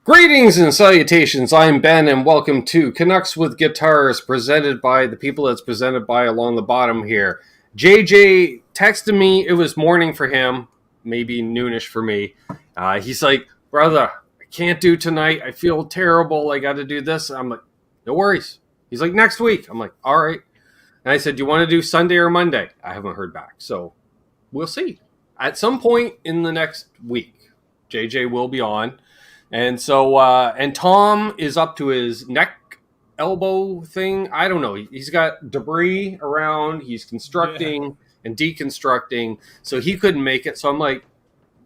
Greetings and salutations, I'm Ben and welcome to Canucks with Guitars, presented by the people that's presented by along the bottom here. JJ texted me, it was morning for him, maybe noonish for me. He's like, brother, I can't do tonight, I feel terrible, I gotta do this. I'm like, no worries. He's like, next week. I'm like, alright. And I said, do you want to do Sunday or Monday? I haven't heard back, so we'll see. At some point in the next week, JJ will be on. And so, and Tom is up to his neck, elbow thing. I don't know. He's got debris around. He's constructing and deconstructing. So he couldn't make it. So I'm like,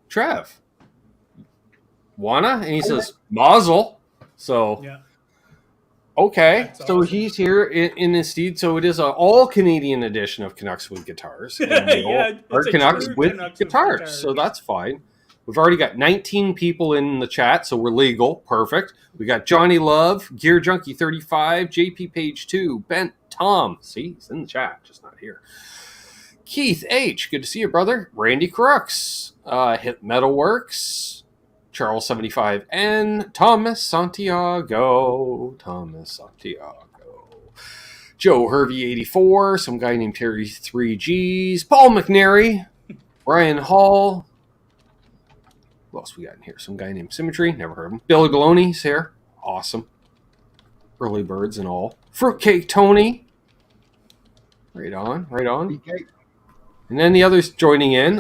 Trev, wanna? And he says, Mazel. So, okay. That's so awesome. He's here in his steed. So it is an all-Canadian edition of Canucks with Guitars. And our Canucks with guitars. So that's fine. We've already got 19 people in the chat, so we're legal. Perfect. We got Johnny Love, Gear Junkie 35, JP Page 2, Bent Tom. See, he's in the chat, just not here. Keith H. Good to see you, brother. Randy Crooks. Hit Metalworks. Charles 75N. Thomas Santiago. Joe Hervey 84. Some guy named Terry 3Gs. Paul McNary. Brian Hall. What else we got in here? Some guy named Symmetry. Never heard of him. Billy Baloney's here. Awesome. Early birds and all. Fruitcake Tony. Right on. BK. And then the others joining in.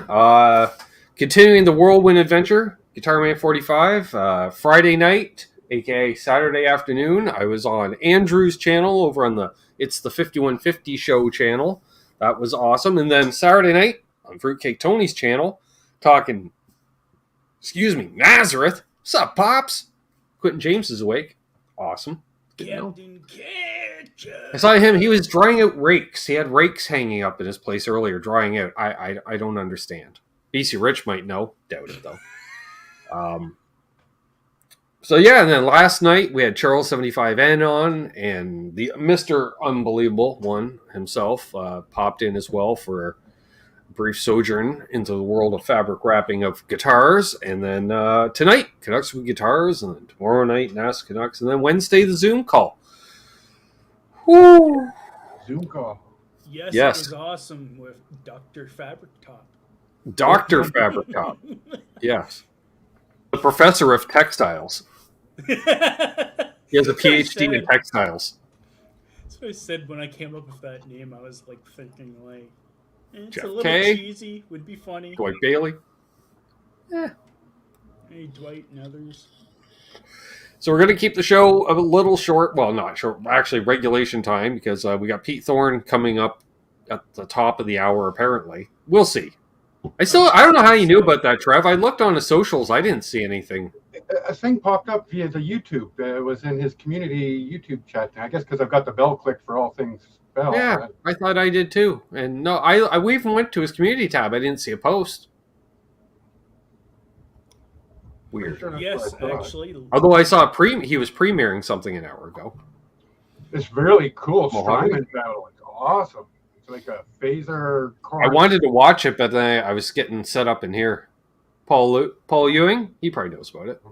Continuing the whirlwind adventure. Guitar Man 45. Friday night, aka Saturday afternoon. I was on Andrew's channel over on It's the 5150 Show channel. That was awesome. And then Saturday night on Fruitcake Tony's channel, talking Nazareth. What's up, Pops? Quentin James is awake. Awesome. Captain Ketchup. I saw him. He was drying out rakes. He had rakes hanging up in his place earlier, drying out. I don't understand. BC Rich might know. Doubt it, though. So, yeah, and then last night we had Charles 75N on, and the Mr. Unbelievable one himself popped in as well for brief sojourn into the world of fabric wrapping of guitars. And then tonight, Canucks with Guitars. And then tomorrow night, NAS Canucks. And then Wednesday, the Zoom call. Woo! Zoom call. Yes, it was awesome with Dr. Fabric Top. Dr. Fabric Top. Yes. The professor of textiles. He has a PhD in textiles. That's what I said when I came up with that name. I was like thinking like, it's Jeff a little K. cheesy, would be funny. Dwight Bailey. Hey, Dwight and others. So we're going to keep the show a little short. Well, not short. Actually, regulation time, because we got Pete Thorne coming up at the top of the hour, apparently. We'll see. I don't know how you knew about that, Trev. I looked on his socials. I didn't see anything. A thing popped up via the YouTube. It was in his community YouTube chat. I guess because I've got the bell clicked for all things bell. Yeah, right? I thought I did too. And no, we even went to his community tab. I didn't see a post. Weird. Sure, yes, actually. Although I saw he was premiering something an hour ago. It's really cool. Strymon battle. It's awesome. It's like a phaser car. I wanted to watch it, but then I was getting set up in here. Paul Ewing, he probably knows about it.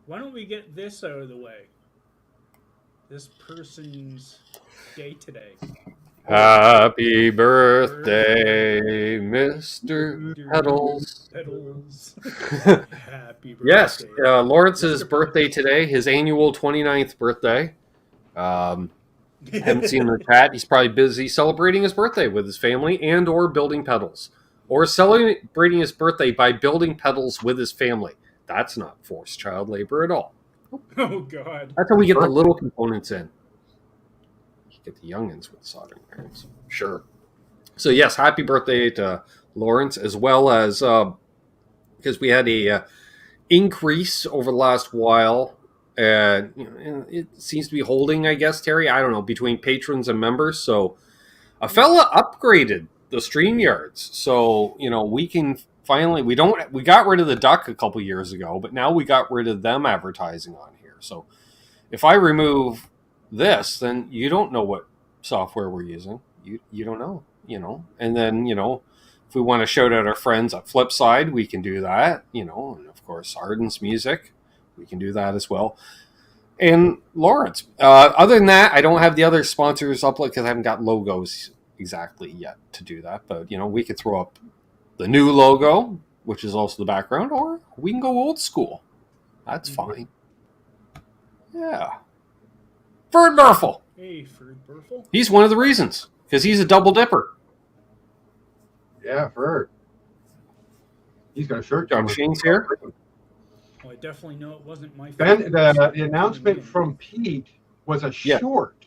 Why don't we get this out of the way? This person's day today. Happy birthday, Mr. Pedals. Happy birthday. Yes, Lawrence's birthday today, his annual 29th birthday. Haven't seen him in the chat. He's probably busy celebrating his birthday with his family and or building pedals. Or celebrating his birthday by building pedals with his family. That's not forced child labor at all. Oh, God. That's how we get the little components in. Get the youngins with soldering irons. Sure. So, yes, happy birthday to Lawrence, as well as because we had a increase over the last while. It seems to be holding, I guess, Terry. I don't know, between patrons and members. So, a fella upgraded the StreamYards. So, we can finally, we got rid of the duck a couple years ago, but now we got rid of them advertising on here. So if I remove this, then you don't know what software we're using. You don't know, and then, if we want to shout out our friends at Flipside, we can do that, and of course, Ardens Music. we can do that as well. And Lawrence. Other than that, I don't have the other sponsors up because I haven't got logos exactly yet to do that. But, we could throw up the new logo, which is also the background, or we can go old school. That's fine. Yeah. Ferd Burfel. Hey, Ferd Burfel. He's one of the reasons, because he's a double dipper. Yeah, Ferd. He's got a shirt. John Shane's here. Well, I definitely know it wasn't my Ben, the announcement from Pete was a short.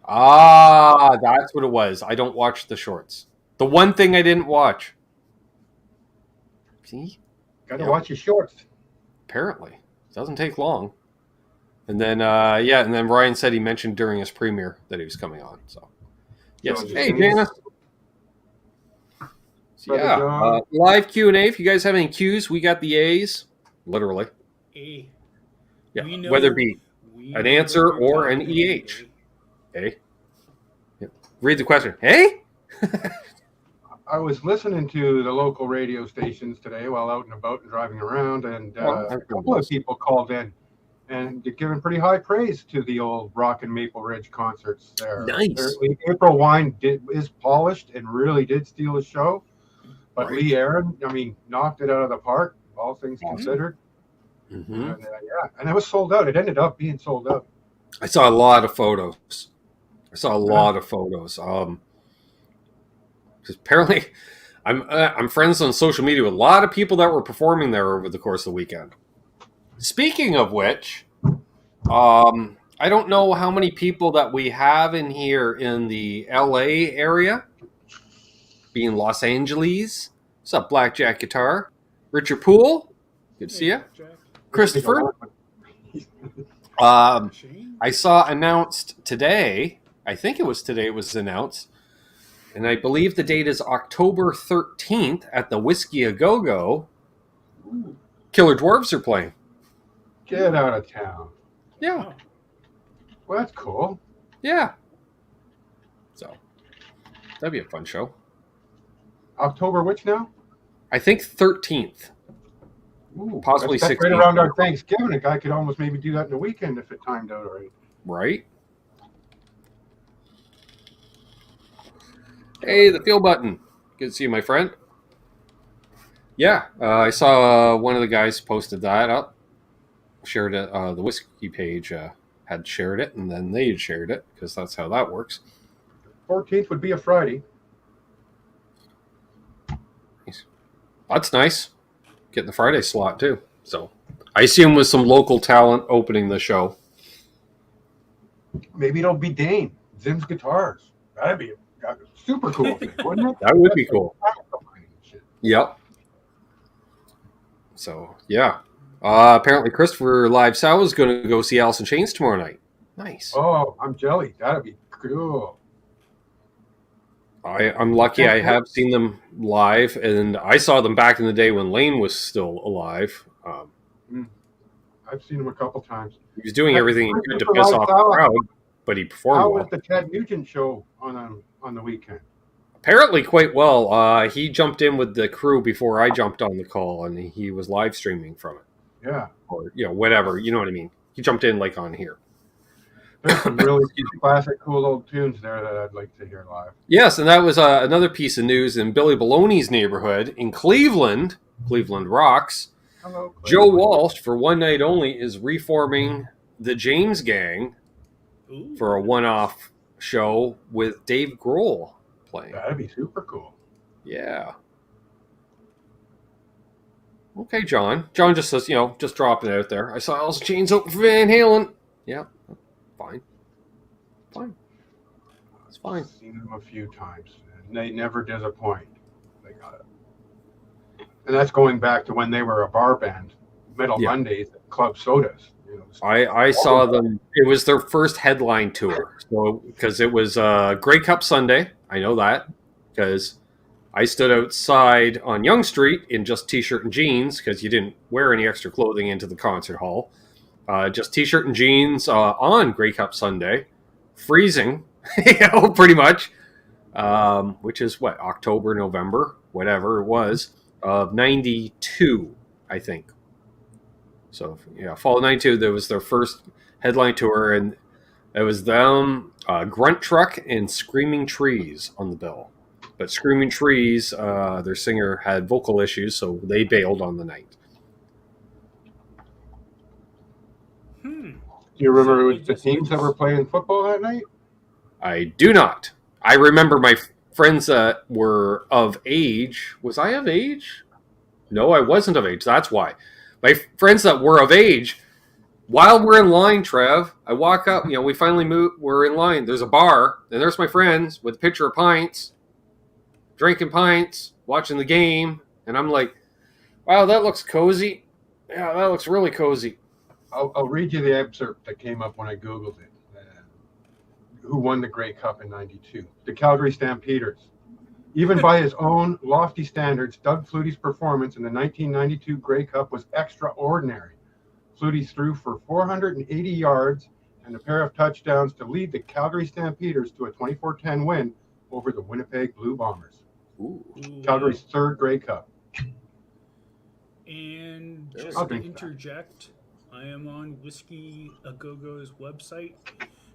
Ah, that's what it was. I don't watch the shorts. The one thing I didn't watch. See? Got to watch your shorts. Apparently. It doesn't take long. And then, and then Ryan said he mentioned during his premiere that he was coming on. So, yes. Hey, Janice. So, yeah, live Q&A. If you guys have any Qs, we got the A's. Literally. A. Yeah, whether it be an answer or an EH. Hey. Yep. Read the question. Hey? I was listening to the local radio stations today while out and about and driving around, and a couple of people called in and giving pretty high praise to the old Rock and Maple Ridge concerts there. Nice. April Wine is polished and really did steal the show. But Lee Aaron, knocked it out of the park, all things considered. Mm-hmm. And it was sold out. It ended up being sold out. I saw a lot of photos. Because apparently, I'm friends on social media with a lot of people that were performing there over the course of the weekend. Speaking of which, I don't know how many people that we have in here in the LA area, being Los Angeles. What's up, Blackjack Guitar? Richard Poole, good to see you. Christopher. I saw announced today, I think it was today it was announced, and I believe the date is October 13th at the Whiskey A Go-Go. Killer Dwarfs are playing. Get out of town. Yeah. Well, that's cool. Yeah. So, that'd be a fun show. October which now? I think 13th. Ooh, possibly 16th. Right around our Thanksgiving. A guy could almost maybe do that in the weekend if it timed out already. Right? Hey, the feel button. Good to see you, my friend. Yeah, I saw one of the guys posted that up. Shared it. The Whiskey page had shared it, and then they had shared it, because that's how that works. 14th would be a Friday. That's nice. Getting the Friday slot, too. So, I assume with some local talent opening the show. Maybe it'll be Dane. Zim's Guitars. That'd be a super cool thing, wouldn't it? That would be cool. Yep. So, yeah. Apparently, Christopher Live Sal is going to go see Alice in Chains tomorrow night. Nice. Oh, I'm jelly. That'd be cool. I'm lucky I have seen them live, and I saw them back in the day when Lane was still alive. I've seen him a couple times. He was doing everything he could to piss off the crowd, but he performed well. How was the Ted Nugent show on the weekend? Apparently quite well. He jumped in with the crew before I jumped on the call, and he was live streaming from it. Yeah. Or, whatever. You know what I mean? He jumped in like on here. There's some really classic, cool old tunes there that I'd like to hear live. Yes, and that was another piece of news in Billy Baloney's neighborhood in Cleveland. Cleveland rocks. Hello, Cleveland. Joe Walsh, for one night only, is reforming the James Gang for a one-off show with Dave Grohl playing. That'd be super cool. Yeah. Okay, John. John just says, just dropping it out there. I saw Alice in Chains open for Van Halen. Yeah. Fine. It's fine. I've seen them a few times, and they never disappoint. They got it. And that's going back to when they were a bar band, Metal Mondays at Club Sodas. I saw them. It was their first headline tour. So, because it was Grey Cup Sunday. I know that because I stood outside on Yonge Street in just T-shirt and jeans because you didn't wear any extra clothing into the concert hall. Just T-shirt and jeans on Grey Cup Sunday, freezing, pretty much, which is October, November, whatever it was, of 92, I think. So yeah, fall of '92. There was their first headline tour, and it was them, Grunt Truck, and Screaming Trees on the bill. But Screaming Trees, their singer had vocal issues, so they bailed on the night. Do you remember the teams that were playing football that night? I do not. I remember my friends that were of age. Was I of age? No, I wasn't of age. That's why. My friends that were of age, while we're in line, Trev, I walk up, we finally move, we're in line. There's a bar, and there's my friends with a pitcher of pints, drinking pints, watching the game, and I'm like, wow, that looks cozy. Yeah, that looks really cozy. I'll read you the excerpt that came up when I Googled it. Who won the Grey Cup in '92? The Calgary Stampeders. Even by his own lofty standards, Doug Flutie's performance in the 1992 Grey Cup was extraordinary. Flutie threw for 480 yards and a pair of touchdowns to lead the Calgary Stampeders to a 24-10 win over the Winnipeg Blue Bombers. Ooh. Calgary's third Grey Cup. And just to interject, I am on Whiskey A Go-Go's website.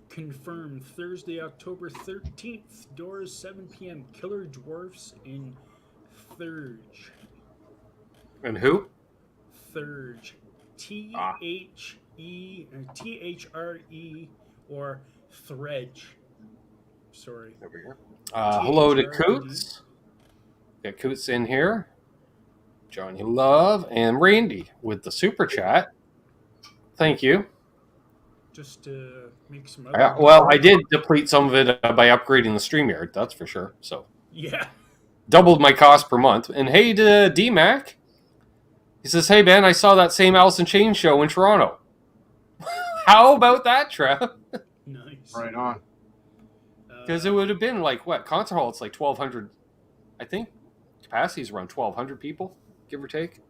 Confirmed Thursday, October 13th. Doors 7 p.m. Killer Dwarfs in Thurge. And who? Thurge. Thre or Thredge. Sorry. There we go. Hello to Coots. Got Coots in here. Johnny Love and Randy with the super chat. Thank you. Just to make some other well, I did deplete some of it by upgrading the StreamYard, that's for sure. So yeah, doubled my cost per month. And hey to D-Mac. He says, hey, Ben, I saw that same Alice in Chains show in Toronto. How about that, Trev? Nice. Right on. Because it would have been like, what? Concert hall, it's like 1,200. I think capacity is around 1,200 people, give or take.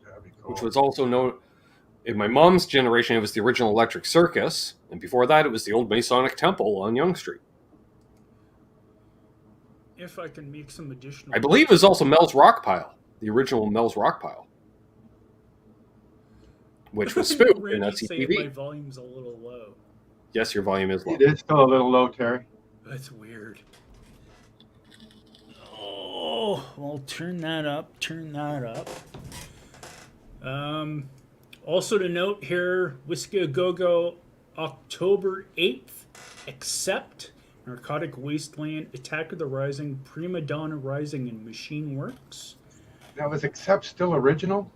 That'd be cool. Which was also known... In my mom's generation, it was the original Electric Circus. And before that, it was the old Masonic Temple on Yonge Street. If I can make some additional... I believe it was also Mel's Rock Pile. The original Mel's Rock Pile. Which was spoofed in SCTV. My volume's a little low. Yes, your volume is low. It is still a little low, Terry. That's weird. Oh, well, turn that up. Also to note here, Whiskey A Go-Go, October 8th, Accept, Narcotic Wasteland, Attack of the Rising, Prima Donna Rising, and Machine Works. Now, was Accept still original?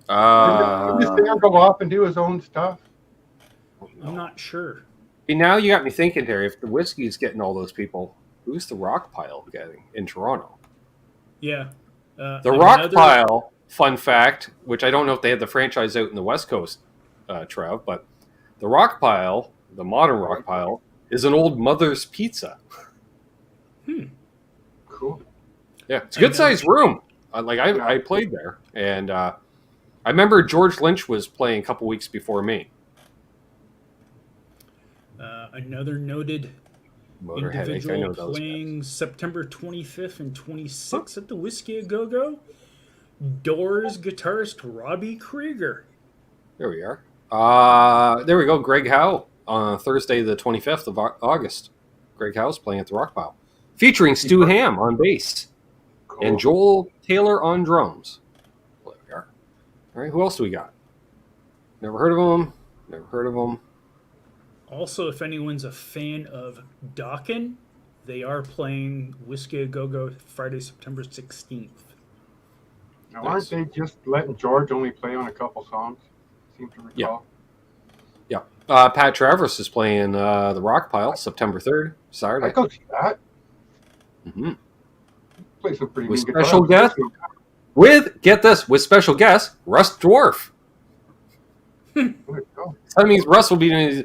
Did the singer go off and do his own stuff? I'm not sure. See, now you got me thinking, Terry, if the Whiskey's getting all those people, who's the Rock Pile getting in Toronto? Yeah. The Rock Pile... Fun fact, which I don't know if they had the franchise out in the West Coast, Trev, but the Rock Pile, the modern Rock Pile, is an old Mother's Pizza. Cool. Yeah, it's a good-sized room. I played there, and I remember George Lynch was playing a couple weeks before me. Another noted individual playing September 25th and 26th at the Whiskey A Go-Go. Doors guitarist Robbie Krieger. There we are. There we go. Greg Howe on Thursday, the 25th of August. Greg Howe's playing at the Rock Pile, featuring Stu Ham on bass and Joel Taylor on drums. There we are. All right, who else do we got? Never heard of them. Also, if anyone's a fan of Dokken, they are playing Whiskey A Go-Go Friday, September 16th. Now, aren't they just letting George only play on a couple songs? Seem to recall. Yeah. Pat Travers is playing the Rock Pile September 3rd, Saturday. I go see that. Mm-hmm. Play some pretty with good special guitars. guest. With special guest, Russ Dwarf. That means Russ will be doing his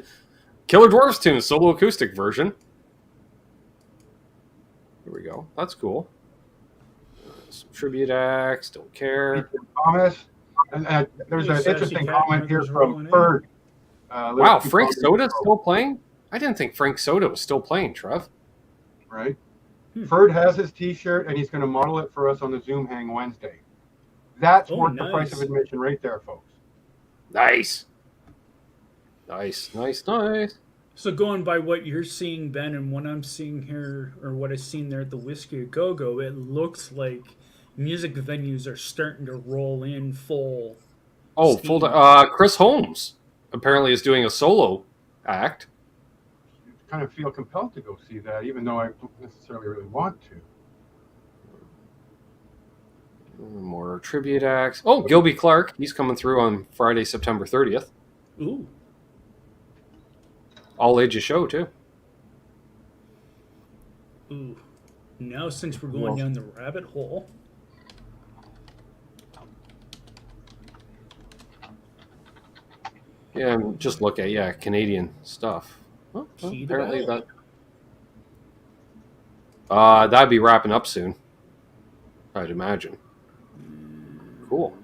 Killer Dwarfs tune solo acoustic version. Here we go. That's cool. Some tribute acts. Don't care. Thomas. And there's an interesting comment here from Ferg. Wow, Frank Soda's still playing? I didn't think Frank Soda was still playing, Trev. Right. Ferd has his T-shirt, and he's going to model it for us on the Zoom Hang Wednesday. That's worth the price of admission right there, folks. Nice. So going by what you're seeing, Ben, and what I'm seeing here, or what I've seen there at the Whiskey A Go-Go, it looks like music venues are starting to roll in full. Oh, steam. Chris Holmes apparently is doing a solo act. I kind of feel compelled to go see that, even though I don't necessarily really want to. More tribute acts. Oh, Gilby Clark. He's coming through on Friday, September 30th. Ooh. All ages show, too. Ooh. Now, since we're going down the rabbit hole. Yeah, just look at, Canadian stuff. Oh, apparently that'd be wrapping up soon, I'd imagine. Cool.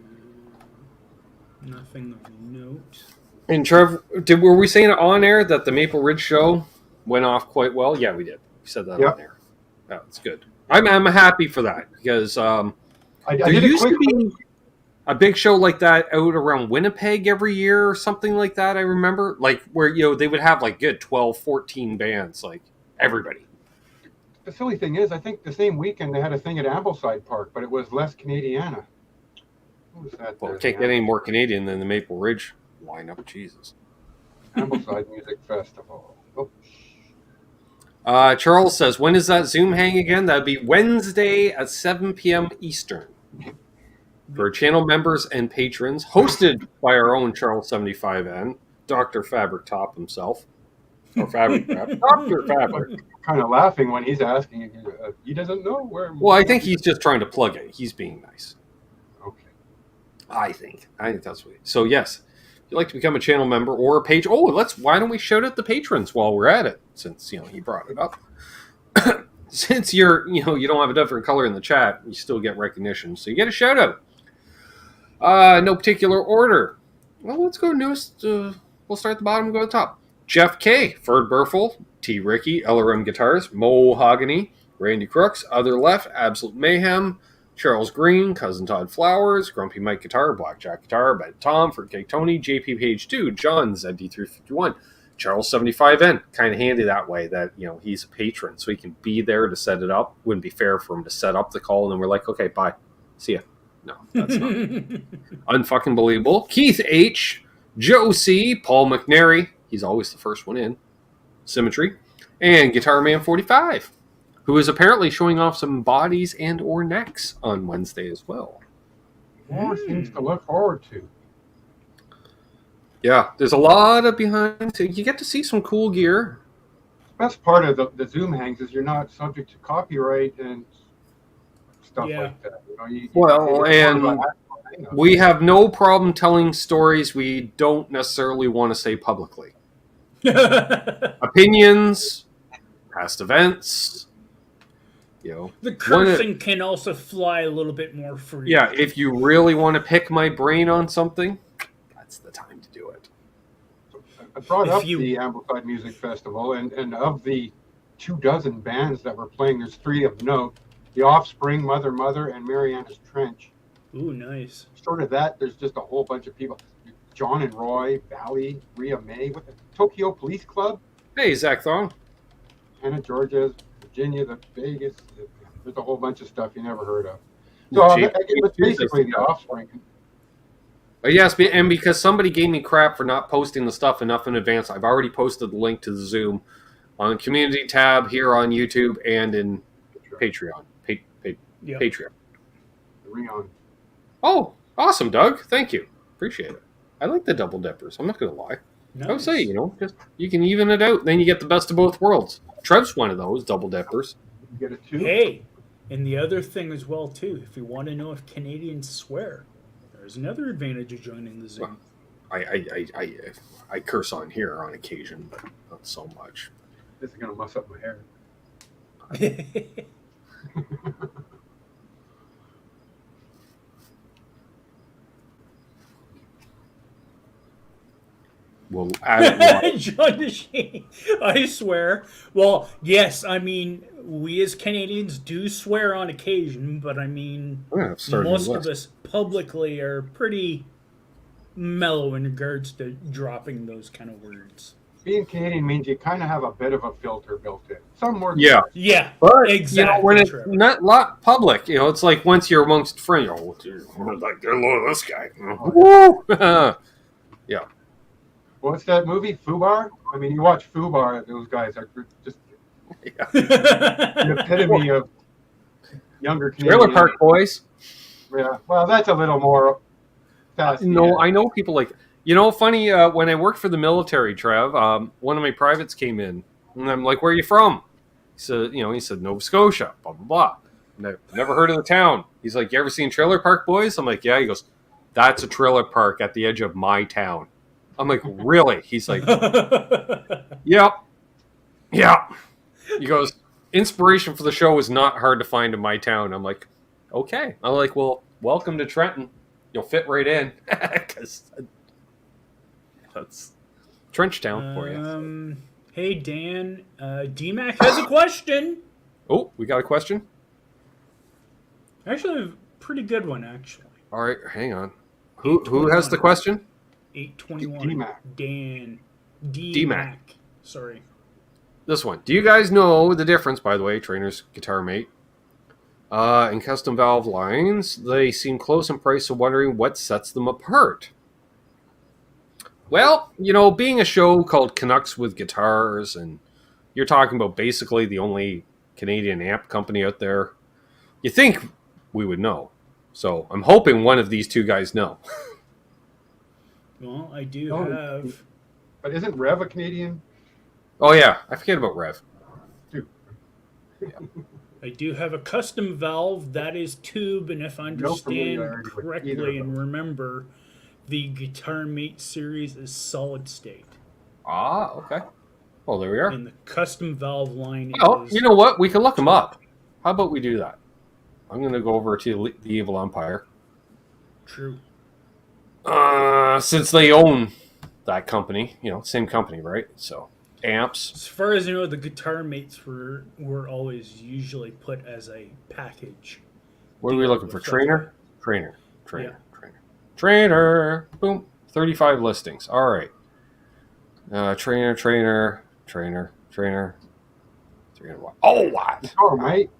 Nothing of note. And Trev, were we saying it on air that the Maple Ridge show went off quite well? Yeah, we did. We said that on air. Yeah, that's good. I'm happy for that because there used to be a big show like that out around Winnipeg every year or something like that. I remember, like where they would have like good 12, 14 bands, like everybody. The silly thing is, I think the same weekend they had a thing at Ambleside Park, but it was less Canadiana. What was that? Well, it can't get any more Canadian than the Maple Ridge lineup. Jesus. Ambleside Music Festival. Oh. Charles says, when is that Zoom hang again? That'd be Wednesday at 7 p.m. Eastern. For channel members and patrons, hosted by our own Charles 75N, Dr. Fabric Top himself. Or Fabric Top. Dr. Fabric. Kind of laughing when he's asking. He doesn't know where. Well, I think he's just trying to plug it. He's being nice. Okay. I think that's what. So yes, if you'd like to become a channel member or a page. Oh, why don't we shout out the patrons while we're at it? Since he brought it up. Since you don't have a different color in the chat, you still get recognition, so you get a shout out. No particular order. Well, let's go newest. We'll start at the bottom and go to the top. Jeff K, Ferd Burfel, T. Ricky, LRM Guitars, Mohogany, Randy Crooks, Other Left, Absolute Mayhem, Charles Green, Cousin Todd Flowers, Grumpy Mike Guitar, Blackjack Guitar, Ben Tom, Fruitcake Tony, JP Page 2, John, ZD351, Charles 75N. Kind of handy that way that, he's a patron, so he can be there to set it up. Wouldn't be fair for him to set up the call, and then we're like, okay, bye. See ya. No, that's not. Unfucking believable. Keith H, Joe C, Paul McNary. He's always the first one in. Symmetry. And Guitar Man 45, who is apparently showing off some bodies and or necks on Wednesday as well. More things to look forward to. Yeah, there's a lot of behind. You get to see some cool gear. Best part of the Zoom hangs is you're not subject to copyright and stuff like that. We have no problem telling stories we don't necessarily want to say publicly. Opinions, past events, The cursing can also fly a little bit more free. Yeah, if you really want to pick my brain on something, that's the time to do it. I brought up the Ambleside Music Festival, and of the 24 bands that were playing, there's 3 of note. The Offspring, Mother Mother, and Mariana's Trench. Ooh, nice. Short of that, there's just a whole bunch of people. John and Roy, Valley, Rhea May, with the Tokyo Police Club. Hey, Zach Thong. Hannah Georgia, Virginia, the Vegas. There's a whole bunch of stuff you never heard of. So it's basically the Offspring. Yes, and because somebody gave me crap for not posting the stuff enough in advance, I've already posted the link to the Zoom on the community tab here on YouTube and in Patreon. Patreon. Oh, awesome, Doug. Thank you. Appreciate it. I like the double dippers. I'm not going to lie. Nice. I would say, just you can even it out. Then you get the best of both worlds. Trev's one of those double dippers. You get it too. Hey, and the other thing as well, too, if you want to know if Canadians swear, there's another advantage of joining the Zoom. Well, I curse on here on occasion, but not so much. This is going to mess up my hair. John DeShane, I swear. Well, yes, I mean, we as Canadians do swear on occasion, but I mean, most of us publicly are pretty mellow in regards to dropping those kind of words. Being Canadian means you kind of have a bit of a filter built in. Some words. Yeah, but, exactly. When it's not public, it's like once you're amongst friends, like they're low this guy. Yeah. What's that movie, Fubar? I mean, you watch Fubar, those guys are just the epitome of younger Canadian. Trailer Park Boys. Yeah, well, that's a little more fast. No, I know people like... funny, when I worked for the military, Trev, one of my privates came in, and I'm like, where are you from? He said, Nova Scotia, blah, blah, blah. Never heard of the town. He's like, you ever seen Trailer Park Boys? I'm like, yeah. He goes, that's a trailer park at the edge of my town. I'm like, really? He's like, yep. Yeah. He goes, inspiration for the show was not hard to find in my town. I'm like, okay. I'm like, well, welcome to Trenton. You'll fit right in. Because... that's Trench Town for you. Hey, Dan. DMAC has a question. Oh, we got a question? Actually, a pretty good one, actually. All right, hang on. Who has the question? 821. DMAC. Dan. DMAC. Sorry. This one. Do you guys know the difference, by the way, Trainer's Guitar Mate, in custom valve lines? They seem close in price, so wondering what sets them apart. Well, being a show called Canucks with Guitars, and you're talking about basically the only Canadian amp company out there, you think we would know. So I'm hoping one of these two guys know. Well, I do have... But isn't Rev a Canadian? Oh, yeah. I forget about Rev. Yeah. I do have a custom valve that is tube, and if I understand correctly and remember... the Guitar Mate series is solid state. Ah, okay. Well, there we are. And the custom valve line is... you know what? We can look them up. How about we do that? I'm going to go over to the Evil Empire. True. Since they own that company, same company, right? So, amps. As far as I know, the Guitar Mates were always usually put as a package. What are we looking for? Trainer? Trainer. Yeah. Trainer. Boom. 35 listings. All right. Trainer. Oh, what? Oh, mate.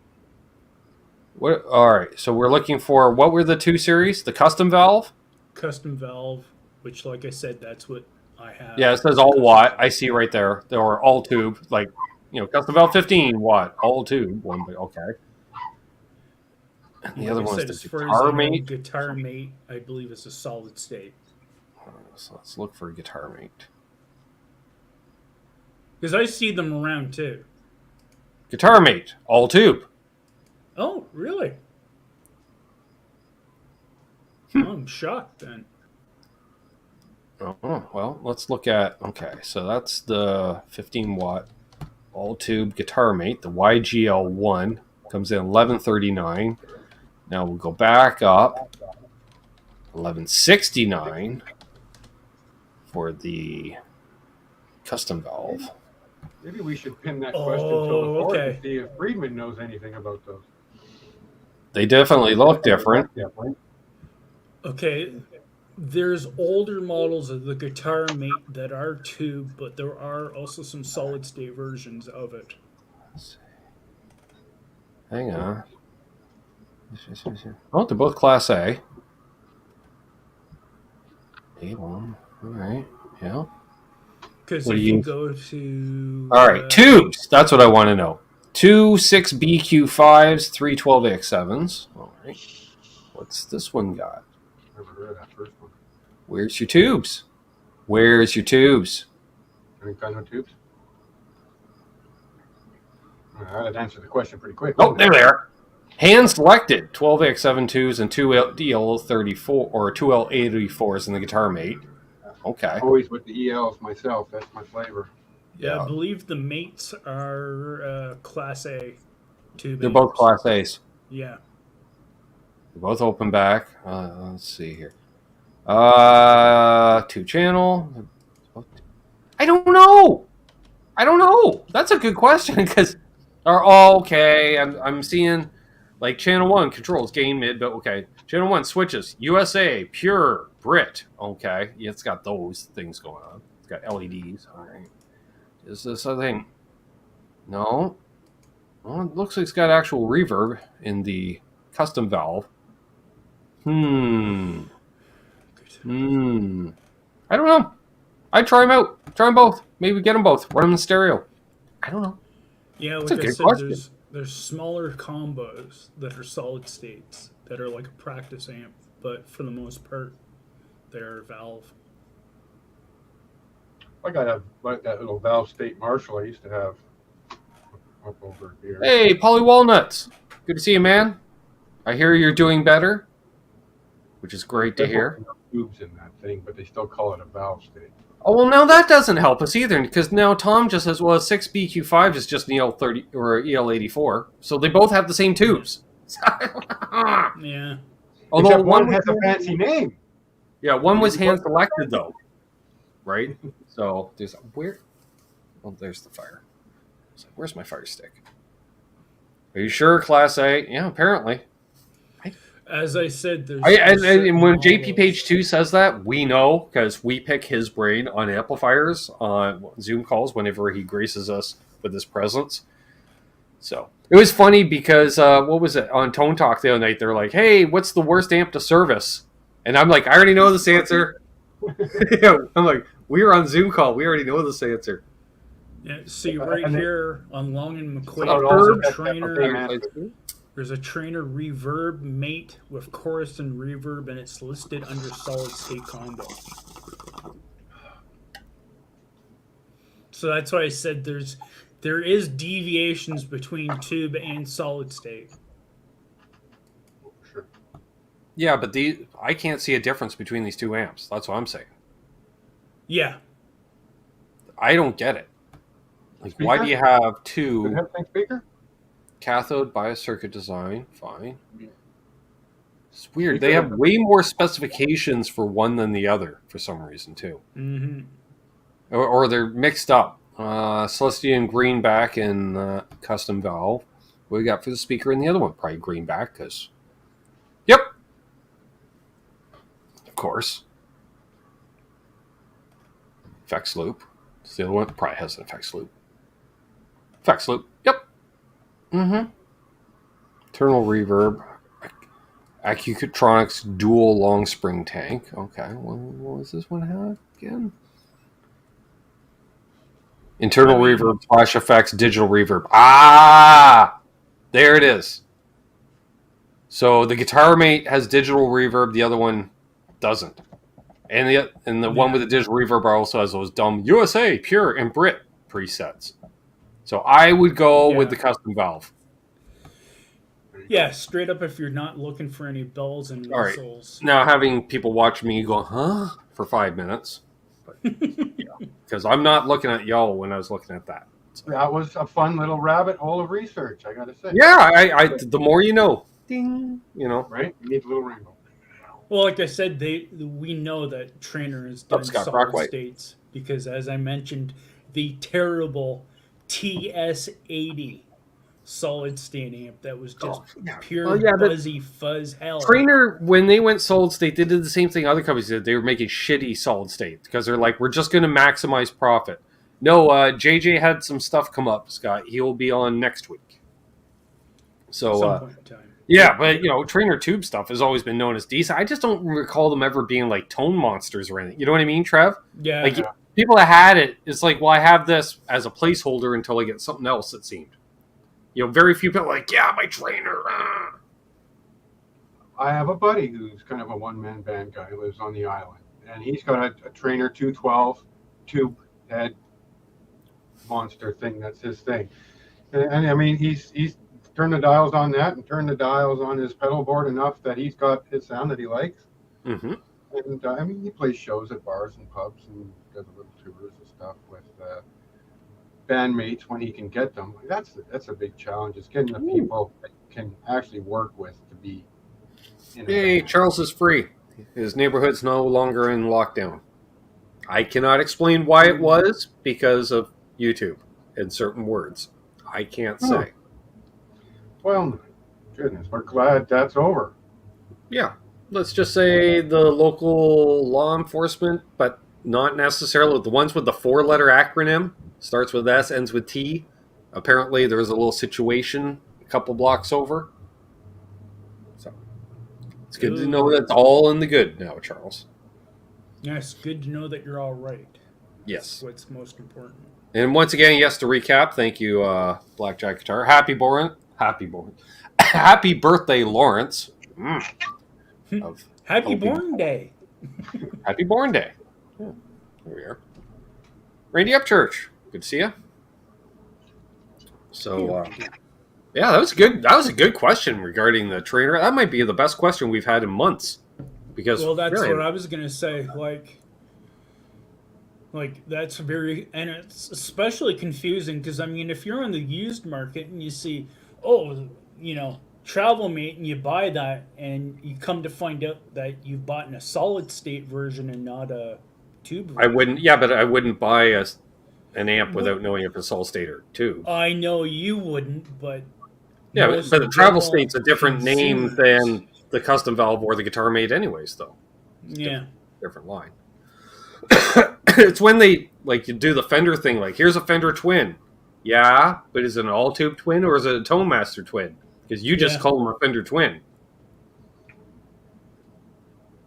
What? All right. So we're looking for, what were the two series? The custom valve? Custom valve, which, like I said, that's what I have. Yeah, it says all watt. I see right there. There are all tube. Like, custom valve 15 watt. All tube. Okay. And the other one is the Guitar Mate. Guitar Mate, I believe, is a solid state. So let's look for Guitar Mate. Because I see them around too. Guitar Mate, all tube. Oh, really? I'm shocked then. Oh, well, let's look at... Okay, so that's the 15 watt all tube Guitar Mate. The YGL1 comes in $11.39. Now we'll go back up, $11.69 for the custom valve. Maybe we should pin that question to the board and see if Friedman knows anything about those. They definitely look different. Okay, there's older models of the Guitar Mate that are tube, but there are also some solid state versions of it. Let's see. Hang on. Oh, they're both Class A. A1. All right. Yeah. Because if you go to... All right. Tubes. That's what I want to know. 2 6BQ5s, 3 12AX7s. All right. What's this one got? Never heard of that first one. Where's your tubes? Where's your tubes? Any kind of tubes? I'd answer the question pretty quick. Oh, there they are. Hand selected 12X72s and 2L34 or 2L84s in the Guitar Mate. Okay. Always with the ELs myself. That's my flavor. Yeah, I believe the Mates are Class A tube. They're both Class A's. Yeah. They're both open back. Let's see here. 2-channel. I don't know. That's a good question because Okay. I'm seeing like channel 1 controls gain mid, but okay. Channel 1 switches USA pure Brit. Okay, yeah, it's got those things going on. It's got LEDs. All right. Is this a thing? No. Well, it looks like it's got actual reverb in the custom valve. I don't know. I'd try them out. Try them both. Maybe get them both. Run them in stereo. I don't know. Yeah, That's like a I good said, question. there's smaller combos that are solid states that are like a practice amp, but for the most part, they're valve. I got that little valve state Marshall I used to have up over here. Hey, Polly Walnuts. Good to see you, man. I hear you're doing better, which is great to hear. Tubes in that thing, but they still call it a valve state. Oh, well, now that doesn't help us either, because now Tom just says, well, 6BQ5 is just an EL30 or EL84, so they both have the same tubes. Yeah. Although except one has a fancy name. Yeah, one was hand selected though, right? So there's where? Oh, there's the fire. It's like, where's my fire stick? Are you sure, Class A? Yeah, apparently. As I said, there's and when JP Page 2 says that, we know because we pick his brain on amplifiers on Zoom calls whenever he graces us with his presence. So it was funny because what was it on Tone Talk the other night? They're like, "Hey, what's the worst amp to service?" And I'm like, "I already know this answer." I'm like, "We were on Zoom call. We already know this answer." Yeah, see right here on Long and McQuaid, there's a trainer reverb mate with chorus and reverb, and it's listed under solid state combo. So that's why I said there is deviations between tube and solid state. Sure. Yeah, but I can't see a difference between these two amps. That's what I'm saying. Yeah. I don't get it. Like, why do you have two? Does it have a speaker? Cathode bias circuit design, fine. It's weird. They have way more specifications for one than the other for some reason too. Mm-hmm. Or they're mixed up. Celestian greenback and custom valve. What do we got for the speaker in the other one? Probably greenback because. Yep. Of course. Effects loop. It's the other one. Probably has an effects loop. Effects loop. Yep. Mm-hmm. Internal reverb. Accutronics dual long spring tank. Okay. What does this one have again? Internal reverb, flash effects, digital reverb. Ah! There it is. So the Guitar Mate has digital reverb. The other one doesn't. And the one with the digital reverb also has those dumb USA, Pure, and Brit presets. So I would go with the custom valve. Yeah, straight up if you're not looking for any bells and whistles. Right. Now having people watch me go, huh? For 5 minutes. Because I'm not looking at y'all when I was looking at that. So. That was a fun little rabbit hole of research, I gotta say. Yeah, I the more you know. Ding. You know. Right? You need a little rainbow. Well, like I said, we know that Trainer is doing solid states because, as I mentioned, the terrible TS80 solid state amp that was just pure fuzzy fuzz hell. Trainer, when they went solid state, they did the same thing other companies did. They were making shitty solid state because they're like, we're just going to maximize profit. No, JJ had some stuff come up, Scott. He will be on next week. So, some point in time. Yeah, but Trainer tube stuff has always been known as decent. I just don't recall them ever being like tone monsters or anything. You know what I mean, Trev? Yeah. Like people that had it, it's like, well, I have this as a placeholder until I get something else. It seemed. Very few people are like, yeah, my Trainer. I have a buddy who's kind of a one-man band guy who lives on the island, and he's got a Trainer 212 tube head monster thing. That's his thing, and I mean he's turned the dials on that and turned the dials on his pedal board enough that he's got his sound that he likes. Mm-hmm. And I mean, he plays shows at bars and pubs and does a little tours and stuff with bandmates when he can get them. That's a big challenge. Is getting the people that can actually work with to be. Hey, Charles is free. His neighborhood's no longer in lockdown. I cannot explain why it was because of YouTube and certain words. I can't say. Well, goodness, we're glad that's over. Yeah. Let's just say the local law enforcement, but not necessarily the ones with the 4-letter acronym, starts with S, ends with T. Apparently, there was a little situation a couple blocks over. So it's good to know that's all in the good now, Charles. Yes, good to know that you're all right. Yes. That's what's most important. And once again, yes, to recap, thank you, Blackjack Guitar. Happy birthday, Lawrence. Happy Born Day. Happy Born Day. Yeah, there we are. Randy Upchurch, good to see you. So, yeah, that was good. That was a good question regarding the trainer. That might be the best question we've had in months. Because that's what I was gonna say. Like that's very, and it's especially confusing because I mean, if you're on the used market and you see, Travel Mate, and you buy that, and you come to find out that you've bought in a solid state version and not a tube version. I wouldn't. Yeah, but I wouldn't buy an amp without knowing if it's solid state or tube. I know you wouldn't, but yeah, but the Travel State's a different name than the Custom Valve or the Guitar Mate, anyways. Though. Yeah. Different line. It's when they you do the Fender thing. Like, here's a Fender Twin. Yeah, but is it an all tube twin or is it a Tone Master Twin? Because you just call them a Fender Twin.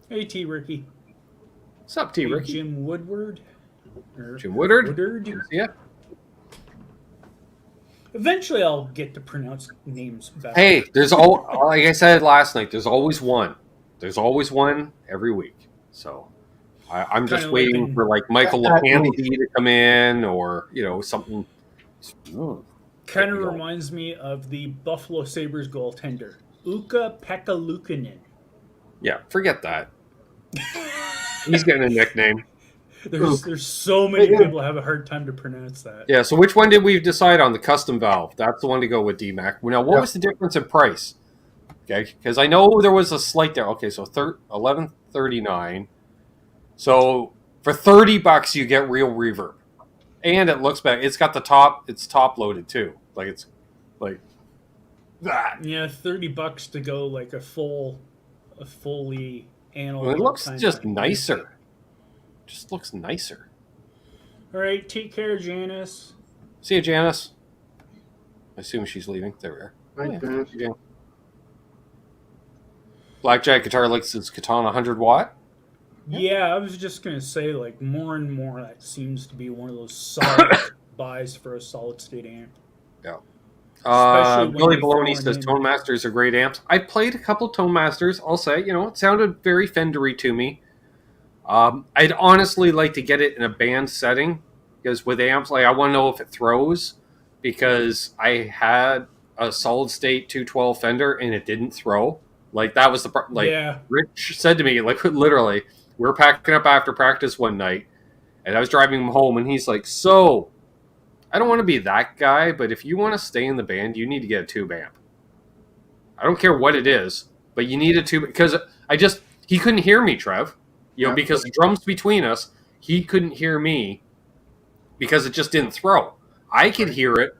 Hey, T. Ricky. What's up, T. Ricky? Jim Woodward. Jim Woodard? Yeah. Eventually, I'll get to pronounce names better. Hey, like I said last night, there's always one. There's always one every week. So I'm just waiting for Michael LaPanty to come in or something. Kind of reminds me of the Buffalo Sabres goaltender, Ukko-Pekka Luukkonen. Yeah, forget that. He's getting a nickname. There's so many people have a hard time to pronounce that. Yeah, so which one did we decide on? The Custom Valve. That's the one to go with, DMAC. Now, what was the difference in price? Okay, because I know there was a slight there. Okay, so $11.39. So for $30, you get real reverb, and it looks better. It's got the top. It's top loaded too. It's like that. Yeah, $30 to go a fully analog. It looks just nicer. Just looks nicer. All right, take care, Janice. See you, Janice. I assume she's leaving. There we are. Right, Janice. Yeah. Blackjack Guitar likes its Katana 100 watt. Yeah, I was just going to say, more and more, that seems to be one of those solid buys for a solid state amp. Yeah. Billy Baloney says Tone Masters are great amps. I played a couple Tone Masters. I'll say, it sounded very Fendery to me. I'd honestly like to get it in a band setting because with amps, I want to know if it throws because I had a solid state 212 Fender and it didn't throw. That was the Rich said to me, literally, we were packing up after practice one night and I was driving him home and he's like, so I don't want to be that guy, but if you want to stay in the band, you need to get a tube amp. I don't care what it is, but you need a tube because he couldn't hear me, Trev. Because the drums between us, he couldn't hear me because it just didn't throw. I could hear it,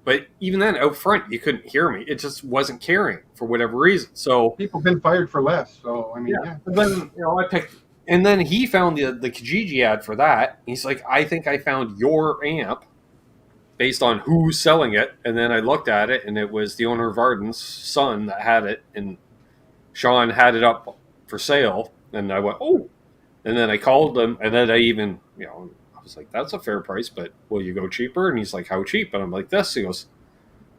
but even then, out front, you couldn't hear me. It just wasn't carrying for whatever reason. So people have been fired for less. So I mean, yeah. And then I picked, and then he found the Kijiji ad for that. He's like, I think I found your amp based on who's selling it. And then I looked at it, and it was the owner of Ardens' son that had it, and Sean had it up for sale. And I went, oh. And then I called them, and then I even, I was like, that's a fair price, but will you go cheaper? And he's like, how cheap? And I'm like, this. He goes,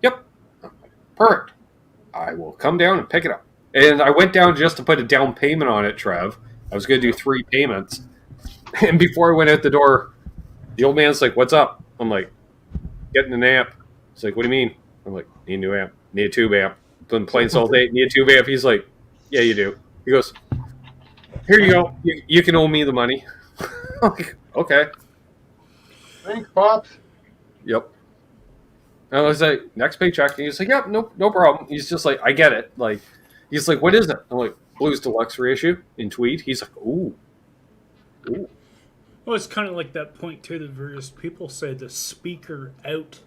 yep. I'm like, perfect. I will come down and pick it up. And I went down just to put a down payment on it, Trev. I was going to do 3 payments. And before I went out the door, the old man's like, what's up? I'm like, getting an amp. He's like, what do you mean? I'm like, need a new amp. Need a tube amp. Been playing all day. Need a tube amp. He's like, yeah, you do. He goes, here you go. You can owe me the money. I'm like, okay. Thanks, Pops. Yep. And I was like, next paycheck. And he's like, yep, no problem. He's just like, I get it. He's like, what is it? I'm like, Blues Deluxe reissue in tweed. He's like, ooh. Well, it's kind of like that point, too, that various people say the speaker out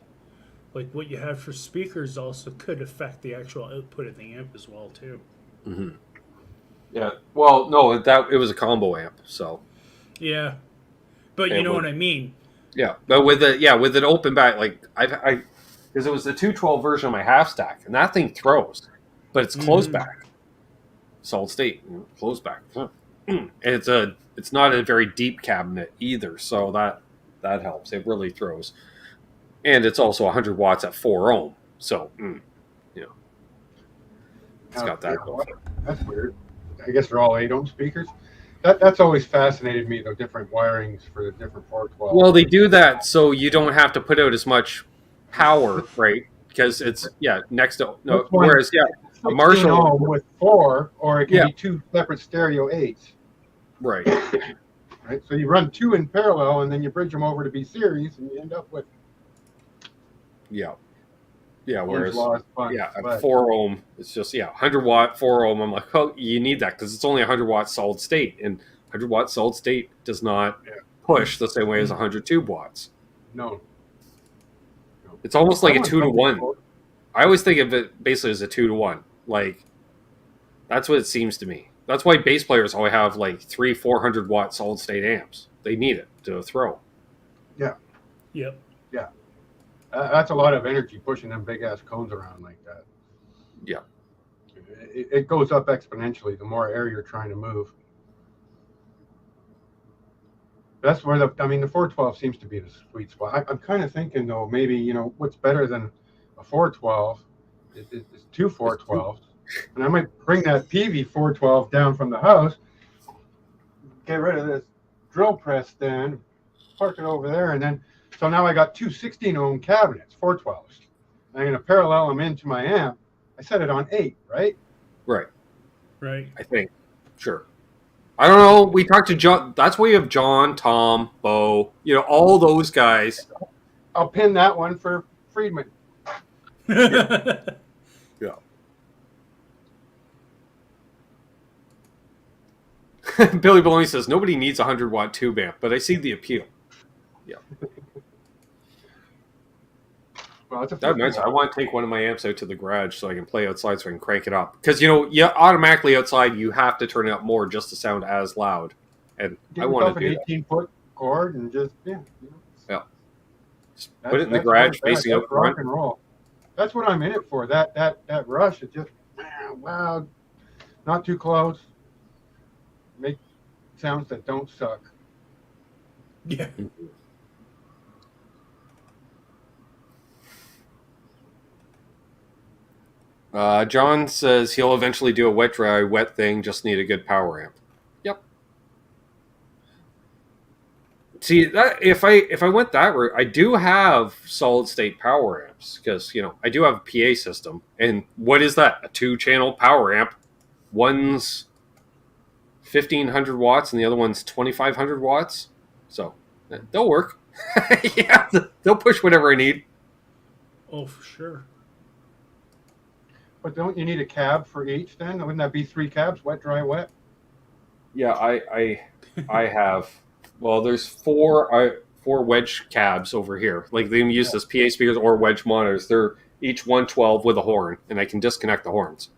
like what you have for speakers also could affect the actual output of the amp as well too. Mm-hmm. Yeah. Well, no, it was a combo amp, so. Yeah, but you know what I mean. Yeah, but with an open back, like I because it was the 212 version of my half stack, and that thing throws, but it's closed back, solid state, closed back. And it's not a very deep cabinet either, so that helps. It really throws, and it's also 100 watts at 4 ohm, so it's got that. That's weird. I guess they're all 8 ohm speakers. That's always fascinated me, though, different wirings for the different 412. Well, they do that so you don't have to put out as much power, right? Because it's next to no. Whereas a Marshall ohm with 4, or it can be 2 separate stereo 8s. Right. Right. So you run 2 in parallel, and then you bridge them over to be series, and you end up with. Yeah. Whereas at 4 ohm, it's just 100 watt 4 ohm. I'm like, oh, you need that because it's only 100 watt solid state, and 100 watt solid state does not push the same way as 102 watts. No. It's almost like a 2 to 1. I always think of it basically as a 2 to 1. Like that's what it seems to me. That's why bass players always have like 400 watt solid state amps. They need it to throw. Yeah. Yep. Yeah. That's a lot of energy pushing them big ass cones around like that. Yeah. It goes up exponentially the more air you're trying to move. That's where the 412 seems to be the sweet spot. I'm kind of thinking though, maybe what's better than a 412 is 2 412s, and I might bring that PV 412 down from the house, get rid of this drill press stand, park it over there, and then. So now I got 2 16 ohm cabinets, 412s. I'm going to parallel them into my amp. I set it on 8, right? Right. I think. Sure. I don't know. We talked to John. That's why you have John, Tom, Bo, all those guys. I'll pin that one for Friedman. Yeah. Billy Baloney says, nobody needs a 100 watt tube amp, but I see the appeal. Yeah. Well, I want to take one of my amps out to the garage so I can play outside so I can crank it up. Because, automatically outside you have to turn it up more just to sound as loud. And I want to do an 18-foot cord and just, Just put it in the garage facing out front. Rock and roll. That's what I'm in it for. That rush is just loud, not too close. Make sounds that don't suck. Yeah. John says he'll eventually do a wet dry wet thing. Just need a good power amp. Yep. See that if I went that route, I do have solid state power amps because I do have a PA system. And what is that? A 2-channel power amp. One's 1,500 watts and the other one's 2,500 watts. So they'll work. Yeah, they'll push whatever I need. Oh, for sure. But don't you need a cab for each then? Wouldn't that be 3 cabs, wet, dry, wet? Yeah, I have. Well, there's 4 wedge cabs over here. Like they can use as PA speakers or wedge monitors. They're each 112 with a horn, and I can disconnect the horns.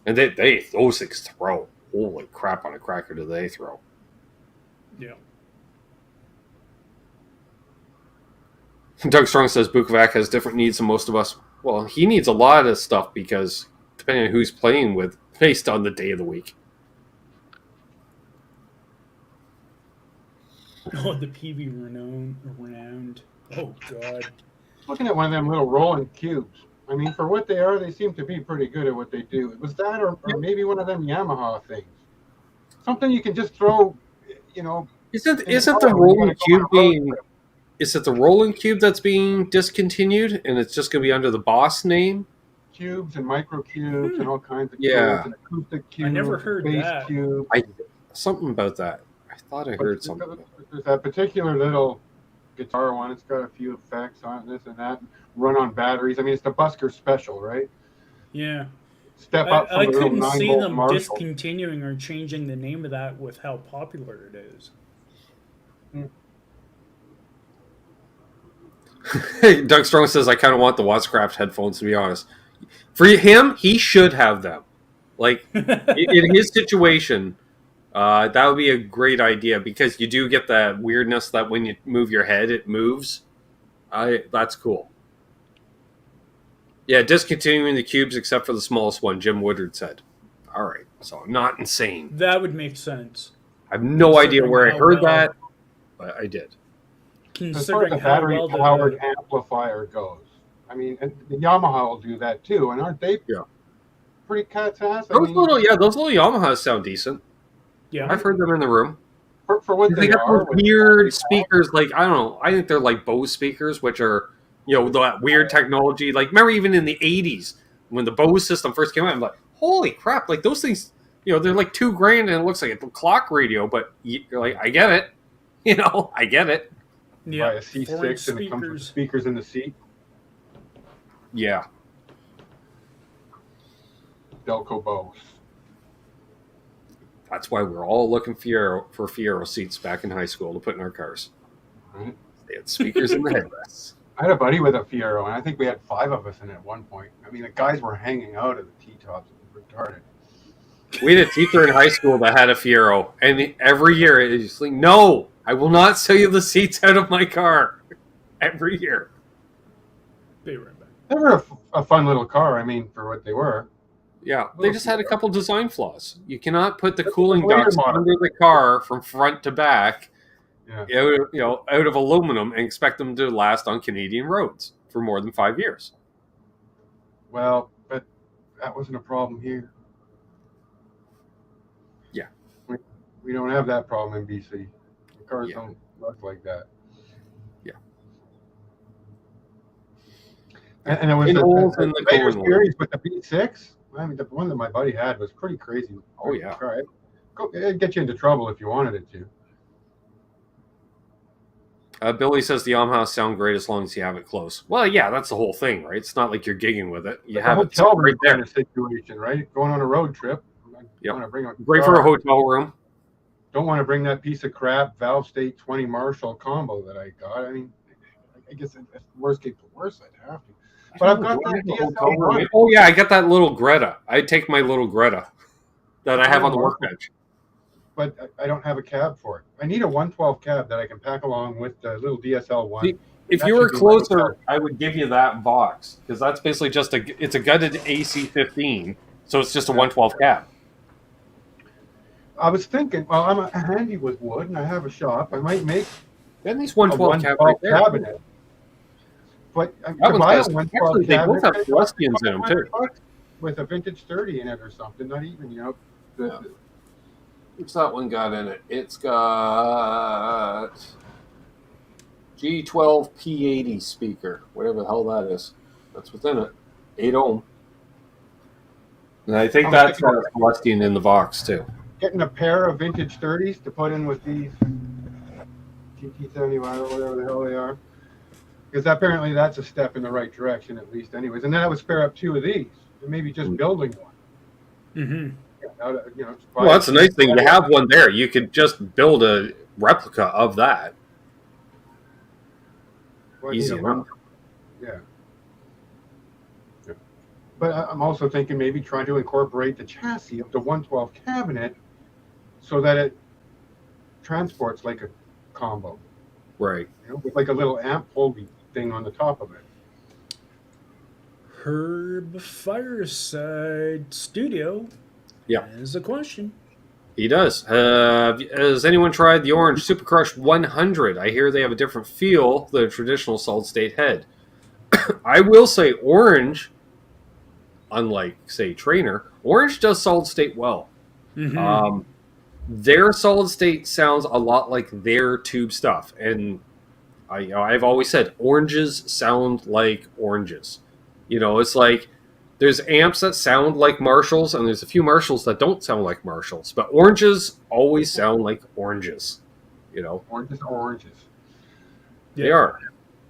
And those things throw. Holy crap on a cracker do they throw. Yeah. Doug Strong says Bukovac has different needs than most of us. Well, he needs a lot of stuff because depending on who's playing with, based on the day of the week. Oh, the PV renowned. Oh, God. Looking at one of them little rolling cubes. I mean, for what they are, they seem to be pretty good at what they do. Was that or maybe one of them Yamaha things? Something you can just throw, Isn't the rolling cube being... Is it the rolling cube that's being discontinued and it's just going to be under the Boss name? Cubes and micro cubes and all kinds of cubes and acoustic cubes. I never heard that. Cubes. Something about that. I thought I heard something. There's that particular little guitar one. It's got a few effects on this and that. Run on batteries. I mean, it's the Busker Special, right? Yeah. Step up from I the little couldn't see 9-volt them Marshall. discontinuing or changing the name of that with how popular it is. Doug Strong says, I kind of want the Wattscraft headphones, to be honest. For him, he should have them. Like, in his situation, that would be a great idea because you do get that weirdness that when you move your head, it moves. That's cool. Yeah, discontinuing the cubes except for the smallest one, Jim Woodard said. All right, so I'm not insane. That would make sense. I have no idea where I heard that, but I did. As far as the battery-powered amplifier goes, I mean, the Yamaha will do that too, and aren't they pretty cat's ass? Those little Yamahas sound decent. Yeah, I've heard them in the room. For what they got are, those weird speakers, like, I don't know, I think they're like Bose speakers, which are, that weird technology. Like, remember even in the 80s, when the Bose system first came out, I'm like, holy crap, like those things, they're like $2,000 and it looks like a clock radio, but you're like, I get it. I get it. Yeah, a C6 and it comes with speakers in the seat. Yeah. Delco Bose. That's why we're all looking for Fiero seats back in high school to put in our cars. Right. They had speakers in the headrests. I had a buddy with a Fiero, and I think we had 5 of us in it at one point. I mean, the guys were hanging out at the T-tops. It was retarded. We had a teacher in high school that had a Fiero, and every year it was like, no, I will not sell you the seats out of my car. Every year. Be right back. They were a fun little car, I mean, for what they were. Yeah, they just had a couple design flaws. You cannot put the cooling ducts under the car from front to back, out of aluminum and expect them to last on Canadian roads for more than 5 years. Well, but that wasn't a problem here. Yeah. We don't have that problem in BC. The cars don't look like that. Yeah. And it was the later series with the B6. I mean, the one that my buddy had was pretty crazy. Oh, yeah. It'd get you into trouble if you wanted it to. Billy says the Yamaha sound great as long as you have it close. Well, yeah, that's the whole thing, right? It's not like you're gigging with it. You have a hotel right there. Kind of situation, right? Going on a road trip. Great for a hotel room. Don't want to bring that piece of crap Valve State 20 Marshall combo that I got. I mean, I guess if worst came to worst, I'd have to. But I've got that DSL. Oh, yeah, I got that little Greta. I take my little Greta that I have on the workbench. But I don't have a cab for it. I need a 112 cab that I can pack along with the little DSL one. If you were closer, I would give you that box because that's basically just it's a gutted AC-15, so it's just a 112 cab. I was thinking, well, I'm handy with wood and I have a shop. I might make at least 112 cab right there. Cabinet. But actually, they both have Celestians in them too. With a vintage 30 in it or something, not even, What's that one got in it? It's got G12 P80 speaker, whatever the hell that is. That's within it. 8 ohm. And I think that's got a Celestian in the box too. Getting a pair of vintage 30s to put in with these TT75 or whatever the hell they are. Because apparently that's a step in the right direction, at least, anyways. And then I would spare up 2 of these, and maybe just building one. Mm-hmm. Well, that's a nice thing. You have one there. You could just build a replica of that. Well, easy enough. Yeah. But I'm also thinking maybe trying to incorporate the chassis of the 112 cabinet so that it transports like a combo. Right. With like a little amp holding thing on the top of it. Herb Fireside Studio has a question. He does. Has anyone tried the Orange Super Crush 100? I hear they have a different feel than a traditional solid-state head. I will say Orange, unlike, say, Trainer, Orange does solid-state well. Mm-hmm. Their solid-state sounds a lot like their tube stuff. And I've always said oranges sound like oranges. It's like there's amps that sound like Marshalls, and there's a few Marshalls that don't sound like Marshalls. But oranges always sound like oranges. Oranges are oranges. They are.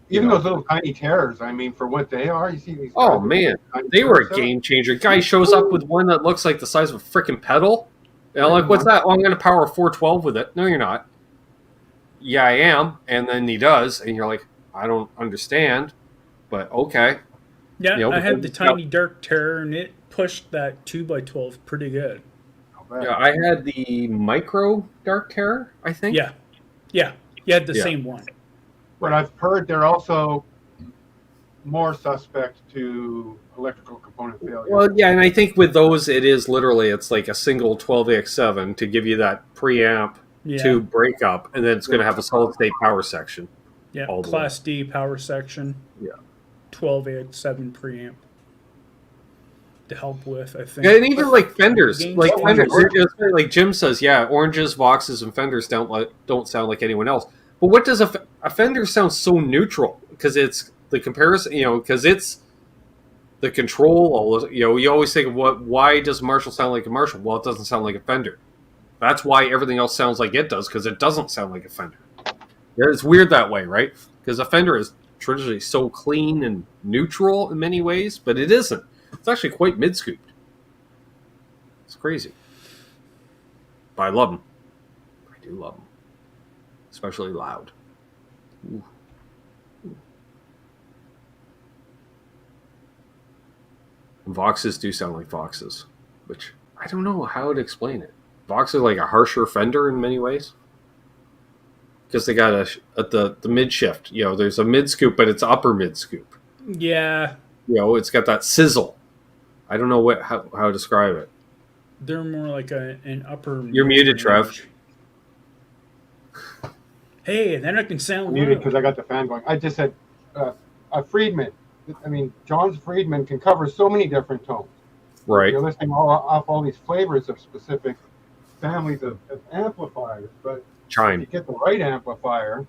Even those little tiny tears, I mean, for what they are, you see these. Oh, man. They were a game changer. Guy shows up with one that looks like the size of a freaking pedal. And I'm like, what's that? Oh, I'm going to power 412 with it. No, you're not. Yeah, I am. And then he does. And you're like, I don't understand, but okay. Yeah, I had the Tiny Dark Terror, and it pushed that 2x12 pretty good. Yeah, I had the Micro Dark Terror, I think. Yeah. You had the same one. But I've heard they're also more suspect to electrical component failure. Well, yeah, and I think with those, it's like a single 12AX7 to give you that preamp to break up, and then it's going to have a solid-state power section. Yeah, Class D power section. Yeah. 12AX7 preamp to help with, I think. Yeah, and even like Fenders. Like Jim says, oranges, Voxes, and Fenders don't sound like anyone else. But what does a Fender sound so neutral? Because it's the comparison, because it's the control. You always think of why does Marshall sound like a Marshall? Well, it doesn't sound like a Fender. That's why everything else sounds like it does, because it doesn't sound like a Fender. Yeah, it's weird that way, right? Because a Fender is traditionally so clean and neutral in many ways, but it isn't. It's actually quite mid-scooped. It's crazy. But I love them. I do love them. Especially loud. Ooh. And Voxes do sound like Voxes, which I don't know how to explain it. Vox is like a harsher Fender in many ways. Because they got the mid shift. There's a mid scoop, but it's upper mid scoop. Yeah. It's got that sizzle. I don't know how to describe it. They're more like an upper. You're muted, Trev. Hey, then I can sound muted because I got the fan going. I just said a Friedman. I mean, John's Friedman can cover so many different tones. Right. You're listing off all these flavors of specific families of amplifiers, but Chime. If you get the right amplifier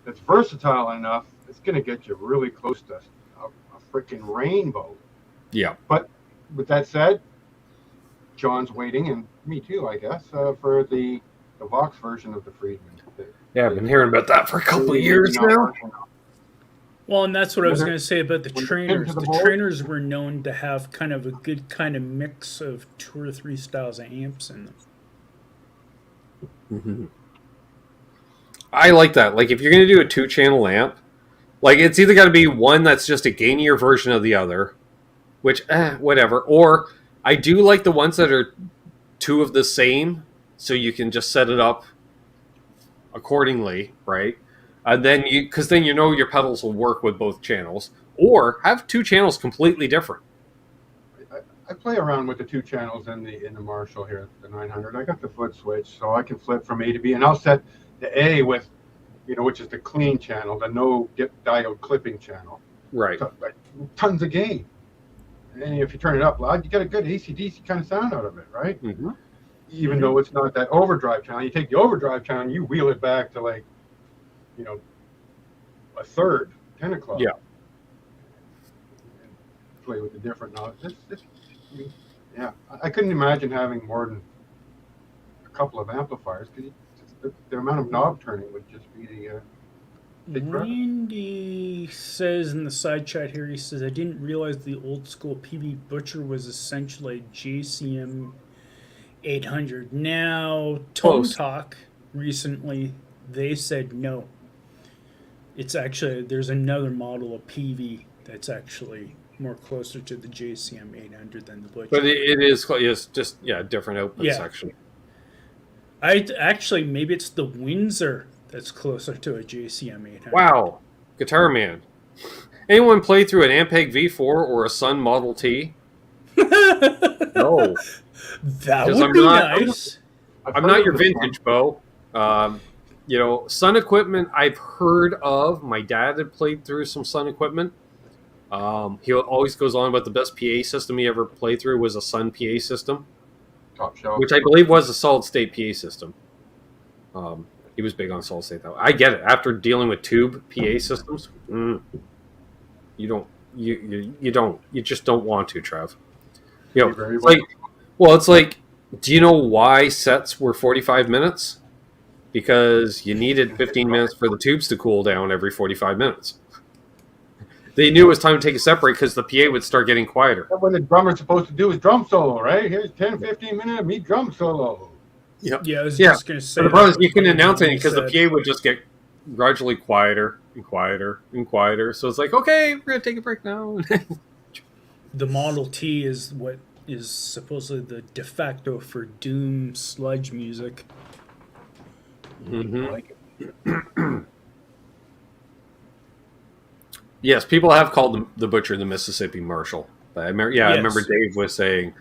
that's versatile enough, it's going to get you really close to a freaking rainbow. Yeah. But with that said, John's waiting, and me too, I guess, for the Vox version of the Friedman. Yeah, I've been hearing about that for a couple of years now. Well, and that's what I was going to say about the trainers. The trainers were known to have kind of a good kind of mix of 2 or 3 styles of amps in them. Mm-hmm. I like that. Like, if you're going to do a 2-channel amp, like, it's either got to be one that's just a gainier version of the other, which, whatever. Or, I do like the ones that are 2 of the same, so you can just set it up accordingly, right? And then because then your pedals will work with both channels. Or, have 2 channels completely different. I play around with the 2 channels in the Marshall here, the 900. I got the foot switch, so I can flip from A to B, and I'll set the A with, which is the clean channel, the no diode clipping channel. Right. Tons of gain. And if you turn it up loud, you get a good AC/DC kind of sound out of it, right? Mm-hmm. Even though it's not that overdrive channel. You take the overdrive channel, you wheel it back to like, a third, 10 o'clock. Yeah. Play with the different knobs. Yeah, I couldn't imagine having more than a couple of amplifiers because the amount of knob turning would just be the Randy says in the side chat here, he says, I didn't realize the old school PB Butcher was essentially a JCM 800. Now, Tone Talk recently, they said no. It's actually, there's another model of PV that's actually more closer to the JCM 800 than the Butcher. But it is just, different output section. Maybe it's the Windsor that's closer to a JCM 800. Wow. Guitar Man. Anyone play through an Ampeg V4 or a Sun Model T? No. That would be nice. I'm not your vintage, Bo. Sun equipment I've heard of. My dad had played through some Sun equipment. He always goes on about the best PA system he ever played through was a Sun PA system. Top shelf. Which I believe was a solid state PA system. He was big on solid state though. I get it. After dealing with tube PA systems, you just don't want to, Trev. It's like, do you know why sets were 45 minutes? Because you needed 15 minutes for the tubes to cool down every 45 minutes. They knew it was time to take a set break because the PA would start getting quieter. What the drummer's supposed to do is drum solo, right? Here's 10, 15 minutes of me drum solo. Yeah, I was just going to say. But the problem is you couldn't announce anything because the PA would just get gradually quieter and quieter and quieter. So it's like, okay, we're going to take a break now. The Model T is what is supposedly the de facto for doom sludge music. Mm-hmm. I like it. Yes, people have called the Butcher the Mississippi Marshal. But I remember Dave was saying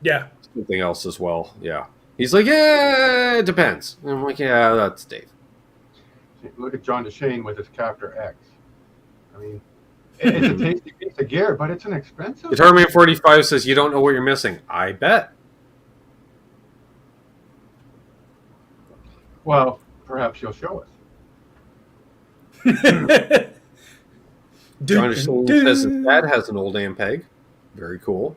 something else as well. Yeah. He's like, yeah, it depends. And I'm like, yeah, that's Dave. Look at John DeShane with his Captor X. I mean, it's a tasty piece of gear, but it's an expensive. Guitar Man 45 says, you don't know what you're missing. I bet. Well, perhaps you'll show us. John DeShane says his dad has an old Ampeg. Very cool.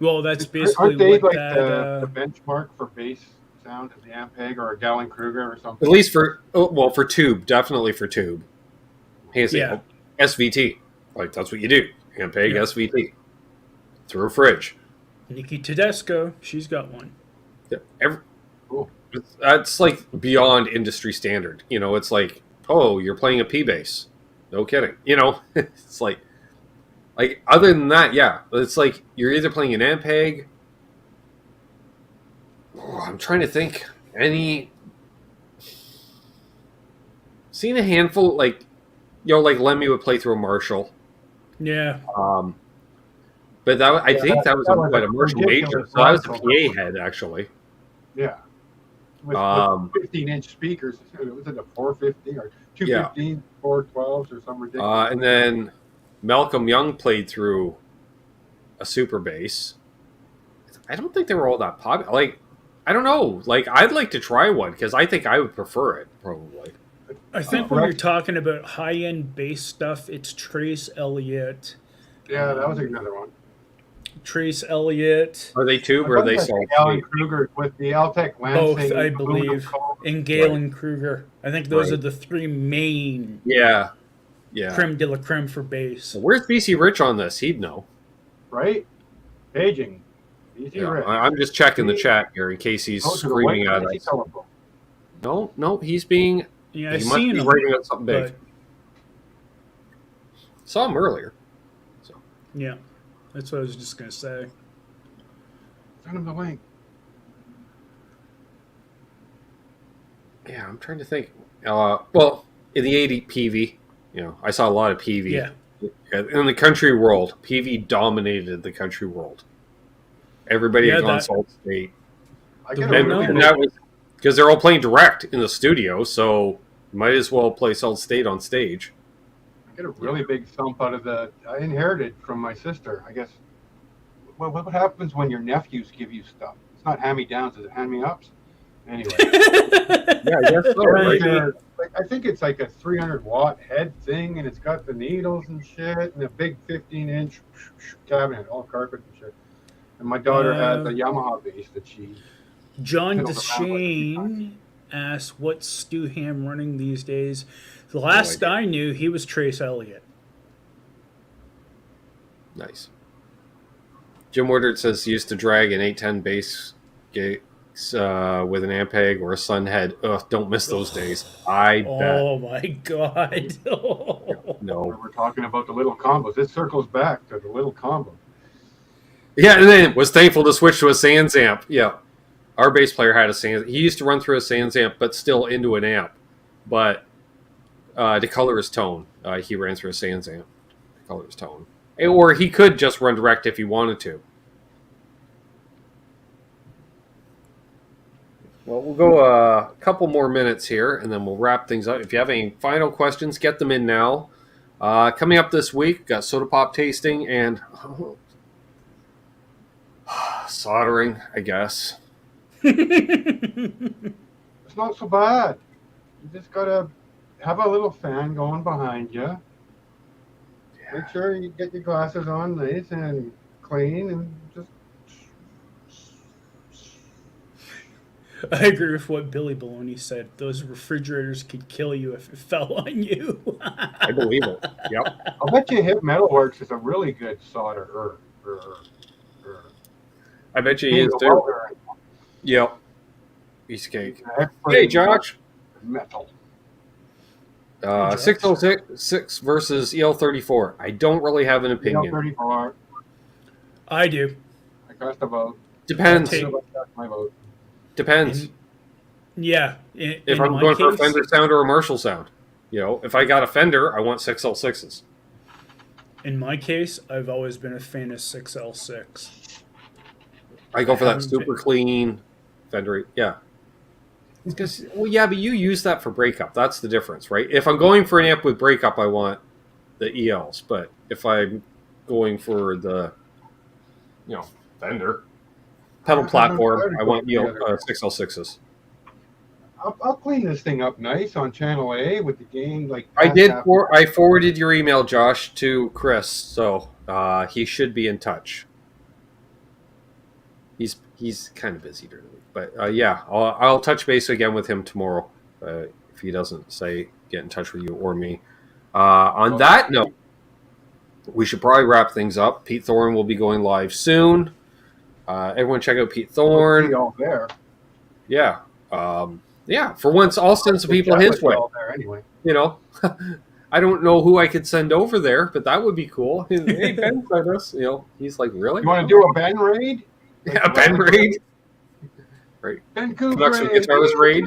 Well, that's basically Aren't they what like the benchmark for bass sound of the Ampeg or a Gallon Kruger or something? At least for tube, definitely for tube. SVT, like that's what you do. Ampeg SVT through a fridge. Nikki Tedesco, she's got one. Yeah, that's like beyond industry standard. You know, it's like, oh, you're playing a P bass. No kidding. You know, it's like other than that, yeah, it's like you're either playing an Ampeg. Oh, I'm trying to think. Seen a handful, like, you know, like Lemmy would play through a Marshall. Yeah. But I think that was quite a Marshall major. So that was a PA head, actually. Yeah. With 15-inch speakers. Was it a 450 or 215, 412s or some ridiculous? And then Malcolm Young played through a super bass. I don't think they were all that popular. Like, I don't know. Like, I'd like to try one because I think I would prefer it, probably. I think when you're talking about high-end bass stuff, it's Trace Elliott. Yeah, that was another one. Trace Elliott. Are they tube or are they solid? Galen Kruger with the Altec Lansing. Both, I believe. And Galen Kruger. I think those are the three main creme de la creme for bass. So where's BC Rich on this? He'd know. Right? Paging. BC Rich. I'm just checking the chat here in case he's screaming at us. No, he's being... Yeah, he must be writing out something big. Saw him earlier. So. Yeah, that's what I was just going to say. Send him the link. Yeah, I'm trying to think. Well, in the 80 PV, you know, I saw a lot of PV. Yeah. In the country world, PV dominated the country world. Everybody had gone solid state. And that was because they're all playing direct in the studio, so might as well play solid state on stage. I get a really big thump out of I inherited from my sister, I guess. Well, what happens when your nephews give you stuff? It's not hand-me-downs, it's hand-me-ups? Anyway. Yeah, I guess so. I think it's like a 300-watt head thing, and it's got the needles and shit, and a big 15-inch cabinet, all carpet and shit. And my daughter has a Yamaha bass that she... John DeShane asked, what's Stu Ham running these days? The last I knew, he was Trace Elliott. Nice. Jim Woodard says he used to drag an 810 bass gigs with an Ampeg or a Sunhead. Ugh, don't miss those days. I bet. Oh, my God. No. We're talking about the little combos. This circles back to the little combo. Yeah, and then was thankful to switch to a Sans amp. Yeah. Our bass player had a Sans. He used to run through a Sans amp, but still into an amp. But to color his tone, he ran through a Sans amp to color his tone. Or he could just run direct if he wanted to. Well, we'll go a couple more minutes here, and then we'll wrap things up. If you have any final questions, get them in now. Coming up this week, got soda pop tasting and soldering, I guess. It's not so bad. You just gotta have a little fan going behind you. Yeah. Make sure you get your glasses on nice and clean and just... I agree with what Billy Baloney said. Those refrigerators could kill you if it fell on you. I believe it. Yep. I'll bet you Hip Metalworks is a really good solderer. I bet you he is too. Yep. Piece of cake. Hey, Josh. Metal. 606 versus EL34. I don't really have an opinion. EL34. I do. I cast a vote. Depends. My vote. Depends. If I'm going for a Fender sound or a Marshall sound. If I got a Fender, I want 6L6s. In my case, I've always been a fan of 6L6. I go for that super clean Fender. Yeah. But you use that for breakup. That's the difference, right? If I'm going for an amp with breakup, I want the ELs. But if I'm going for the, Fender pedal platform, I want 6L6s. I'll clean this thing up nice on Channel A with the gain. I forwarded your email, Josh, to Chris, so he should be in touch. He's kind of busy during the week, but I'll touch base again with him tomorrow if he doesn't get in touch with you or me. On that note, we should probably wrap things up. Pete Thorne will be going live soon. Everyone check out Pete Thorne. All there. Yeah. For once, I'll send some people his way. There anyway. I don't know who I could send over there, but that would be cool. Hey, Ben sent us. He's like, really? You want to do a Ben raid? Yeah, Ben raid. Right. Ben Coombs Canucks with Guitars raid.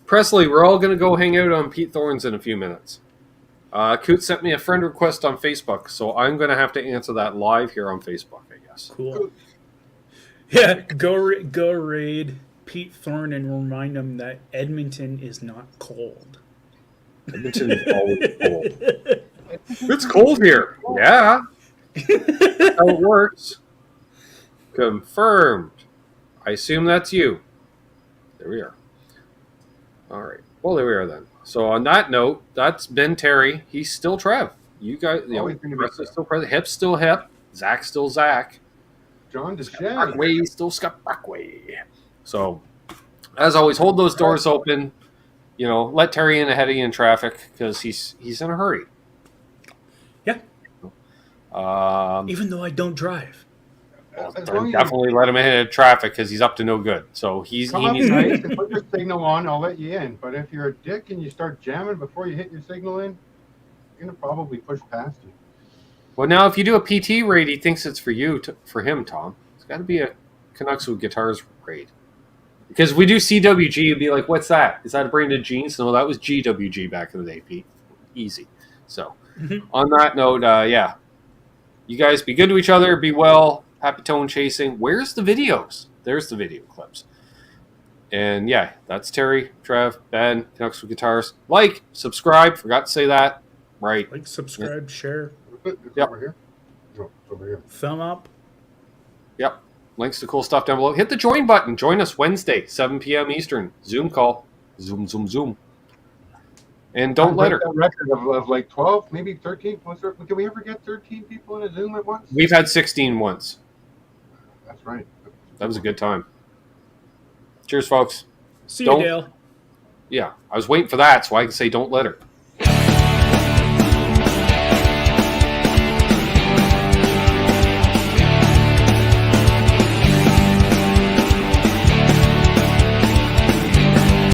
Presley, we're all going to go hang out on Pete Thorne's in a few minutes. Coot sent me a friend request on Facebook, so I'm going to have to answer that live here on Facebook, I guess. Cool. Yeah, go raid Pete Thorne and remind him that Edmonton is not cold. Edmonton is always cold. It's cold here. Yeah. That's how it works. Confirmed. I assume that's you. There we are. All right. Well, there we are then. So on that note, that's Ben Terry. He's still Trev. You guys, Chris is still present. Hip's still Hip. Zach's still Zach. John DeShay. Brockway still Scott Brockway. So, as always, hold those doors open. Let Terry in ahead of you in traffic because he's in a hurry. Yeah. Even though I don't drive. Definitely let him ahead of traffic because he's up to no good. So he needs to put your signal on. I'll let you in. But if you're a dick and you start jamming before you hit your signal in, you're gonna probably push past you. Well, now if you do a PT raid, he thinks it's for you, for him, Tom. It's got to be a Canucks with Guitars raid. Because if we do CWG, you'd be like, what's that? Is that a branded jeans? No, that was GWG back in the day, Pete. Easy. So, on that note, you guys be good to each other. Be well. Happy tone chasing. Where's the videos? There's the video clips. And that's Terry, Trev, Ben, Canucks with Guitars. Like, subscribe. Forgot to say that. Right. Like, subscribe, share. It's over here. No, it's over here. Thumb up. Yep. Links to cool stuff down below. Hit the join button. Join us Wednesday, 7 p.m. Eastern. Zoom call. Zoom. And don't let her. A record of like 12, maybe 13. Did we ever get 13 people in a Zoom at once? We've had 16 once. That's right. That was a good time. Cheers, folks. See you, Dale. Yeah, I was waiting for that so I can say don't let her.